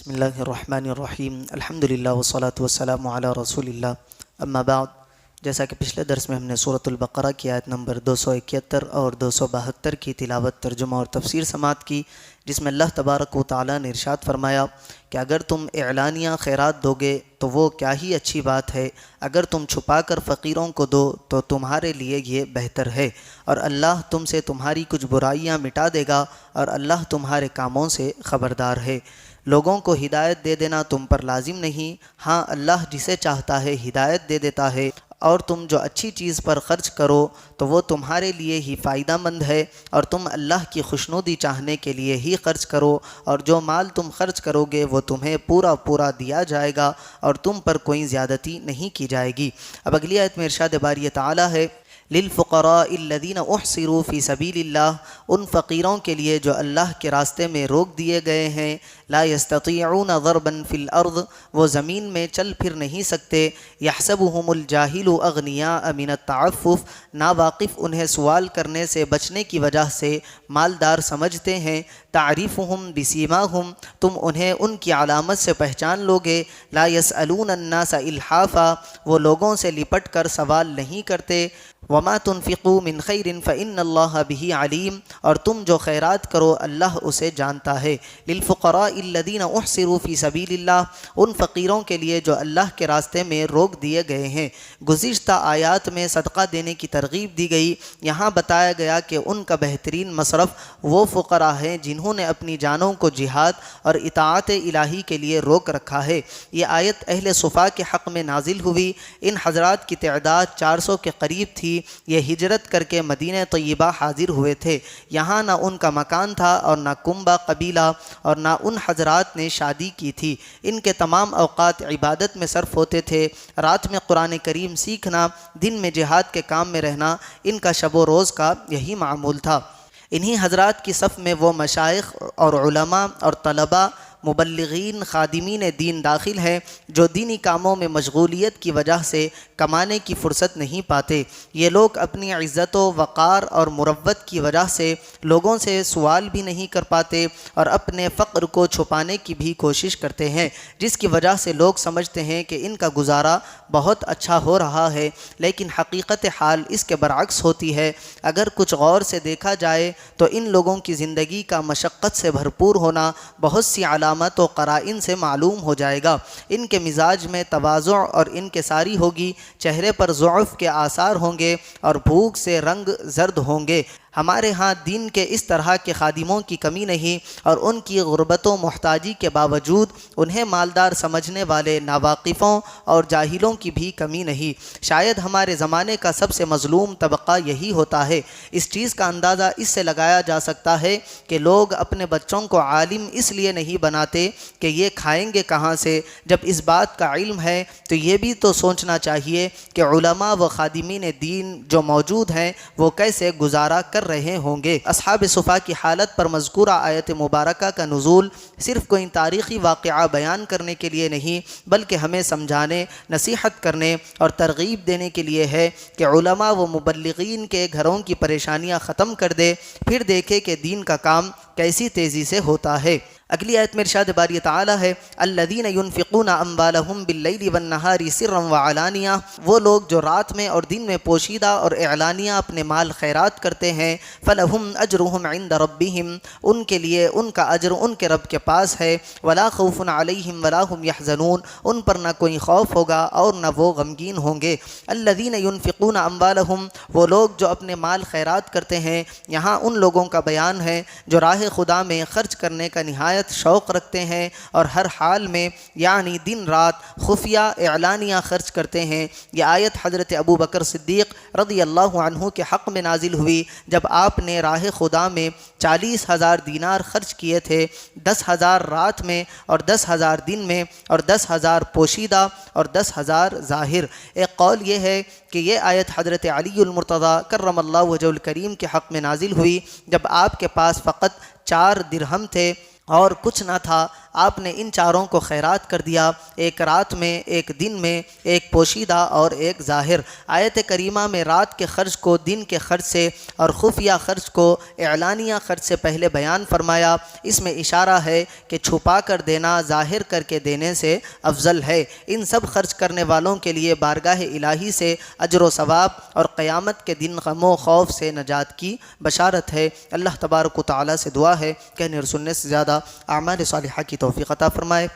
بسم اللہ الرحمن الرحیم الحمدللہ والصلاة والسلام علی رسول اللہ اما بعد۔ جیسا کہ پچھلے درس میں ہم نے سورۃ البقرہ کی آیت نمبر 271 اور 272 کی تلاوت، ترجمہ اور تفسیر سماعت کی، جس میں اللہ تبارک و تعالیٰ نے ارشاد فرمایا کہ اگر تم اعلانیہ خیرات دو گے تو وہ کیا ہی اچھی بات ہے، اگر تم چھپا کر فقیروں کو دو تو تمہارے لیے یہ بہتر ہے، اور اللہ تم سے تمہاری کچھ برائیاں مٹا دے گا، اور اللہ تمہارے کاموں سے خبردار ہے۔ لوگوں کو ہدایت دے دینا تم پر لازم نہیں، ہاں اللہ جسے چاہتا ہے ہدایت دے دیتا ہے، اور تم جو اچھی چیز پر خرچ کرو تو وہ تمہارے لیے ہی فائدہ مند ہے، اور تم اللہ کی خوشنودی چاہنے کے لیے ہی خرچ کرو، اور جو مال تم خرچ کرو گے وہ تمہیں پورا پورا دیا جائے گا، اور تم پر کوئی زیادتی نہیں کی جائے گی۔ اب اگلی آیت میں ارشاد باری تعالیٰ ہے، للفقراء الذین احصروا فی سبیل اللہ، ان فقیروں کے لیے جو اللہ کے راستے میں روک دیے گئے ہیں، لا یستطیعون ضربا فی الارض، وہ زمین میں چل پھر نہیں سکتے، یحسبہم الجاہل اغنیاء من التعفف، ناواقف انہیں سوال کرنے سے بچنے کی وجہ سے مالدار سمجھتے ہیں، تعریفہم بسیماہم، تم انہیں ان کی علامت سے پہچان لوگے، لا یسألون الناس الحافا، وہ لوگوں سے لپٹ کر سوال نہیں کرتے، وما تنفقوا من خیر فإن اللہ بہ علیم، اور تم جو خیرات کرو اللہ اسے جانتا ہے۔ للفقراء الذین احصروا فی سبیل اللہ، ان فقیروں کے لیے جو اللہ کے راستے میں روک دیے گئے ہیں۔ گزشتہ آیات میں صدقہ دینے کی ترغیب دی گئی، یہاں بتایا گیا کہ ان کا بہترین مصرف وہ فقراء ہیں جنہوں نے اپنی جانوں کو جہاد اور اطاعت الہی کے لیے روک رکھا ہے۔ یہ آیت اہل صفا کے حق میں نازل ہوئی۔ ان حضرات کی تعداد 400 کے قریب تھی۔ یہ ہجرت کر کے مدینہ طیبہ حاضر ہوئے تھے۔ یہاں نہ ان کا مکان تھا اور نہ کنبہ قبیلہ، اور نہ ان حضرات نے شادی کی تھی۔ ان کے تمام اوقات عبادت میں صرف ہوتے تھے۔ رات میں قرآن کریم سیکھنا، دن میں جہاد کے کام میں رہنا، ان کا شب و روز کا یہی معمول تھا۔ انہی حضرات کی صف میں وہ مشائخ اور علماء اور طلباء، مبلغین، خادمین دین داخل ہیں جو دینی کاموں میں مشغولیت کی وجہ سے کمانے کی فرصت نہیں پاتے۔ یہ لوگ اپنی عزت و وقار اور مروت کی وجہ سے لوگوں سے سوال بھی نہیں کر پاتے، اور اپنے فقر کو چھپانے کی بھی کوشش کرتے ہیں، جس کی وجہ سے لوگ سمجھتے ہیں کہ ان کا گزارا بہت اچھا ہو رہا ہے، لیکن حقیقت حال اس کے برعکس ہوتی ہے۔ اگر کچھ غور سے دیکھا جائے تو ان لوگوں کی زندگی کا مشقت سے بھرپور ہونا بہت سی علامت و قرائن سے معلوم ہو جائے گا۔ ان کے مزاج میں تواضع اور انکساری ہوگی، چہرے پر ضعف کے آثار ہوں گے، اور بھوک سے رنگ زرد ہوں گے۔ ہمارے ہاں دین کے اس طرح کے خادموں کی کمی نہیں، اور ان کی غربت و محتاجی کے باوجود انہیں مالدار سمجھنے والے ناواقفوں اور جاہلوں کی بھی کمی نہیں۔ شاید ہمارے زمانے کا سب سے مظلوم طبقہ یہی ہوتا ہے۔ اس چیز کا اندازہ اس سے لگایا جا سکتا ہے کہ لوگ اپنے بچوں کو عالم اس لیے نہیں بناتے کہ یہ کھائیں گے کہاں سے۔ جب اس بات کا علم ہے تو یہ بھی تو سوچنا چاہیے کہ علماء و خادمین دین جو موجود ہیں وہ کیسے گزارا کر رہے ہوں گے۔ اصحاب صفا کی حالت پر مذکورہ آیت مبارکہ کا نزول صرف کوئی تاریخی واقعہ بیان کرنے کے لیے نہیں، بلکہ ہمیں سمجھانے، نصیحت کرنے اور ترغیب دینے کے لیے ہے کہ علماء و مبلغین کے گھروں کی پریشانیاں ختم کر دے، پھر دیکھے کہ دین کا کام کیسی تیزی سے ہوتا ہے۔ اگلی آیت میں ارشاد باری تعالیٰ ہے، الذین ینفقون اموالہم باللیل والنہار سرا وعلانیہ، وہ لوگ جو رات میں اور دن میں پوشیدہ اور اعلانیہ اپنے مال خیرات کرتے ہیں، فلہم اجرہم عند ربہم، ان کے لیے ان کا اجر ان کے رب کے پاس ہے، ولا خوف علیہم ولا ہم یحزنون، ان پر نہ کوئی خوف ہوگا اور نہ وہ غمگین ہوں گے۔ الذین ینفقون اموالہم، وہ لوگ جو اپنے مال خیرات کرتے ہیں، یہاں ان لوگوں کا بیان ہے جو راہ خدا میں خرچ کرنے کا نہایت شوق رکھتے ہیں، اور ہر حال میں یعنی دن رات خفیہ اعلانیہ خرچ کرتے ہیں۔ یہ آیت حضرت ابو بکر صدیق رضی اللہ عنہ کے حق میں نازل ہوئی جب آپ نے راہ خدا میں 40,000 دینار خرچ کیے تھے، 10,000 رات میں اور 10,000 دن میں، اور 10,000 پوشیدہ اور 10,000 ظاہر۔ ایک قول یہ ہے کہ یہ آیت حضرت علی المرتضیٰ کرم اللہ وجہہ الکریم کے حق میں نازل ہوئی جب آپ کے پاس فقط 4 درہم تھے اور کچھ نہ تھا۔ آپ نے ان چاروں کو خیرات کر دیا، ایک رات میں، ایک دن میں، ایک پوشیدہ اور ایک ظاہر۔ آیت کریمہ میں رات کے خرچ کو دن کے خرچ سے اور خفیہ خرچ کو اعلانیہ خرچ سے پہلے بیان فرمایا۔ اس میں اشارہ ہے کہ چھپا کر دینا ظاہر کر کے دینے سے افضل ہے۔ ان سب خرچ کرنے والوں کے لیے بارگاہ الہی سے اجر و ثواب اور قیامت کے دن غم و خوف سے نجات کی بشارت ہے۔ اللہ تبارک و تعالیٰ سے دعا ہے کہ کہنے اور سننے سے زیادہ اعمال صالحہ کی توفیق عطا فرمائے۔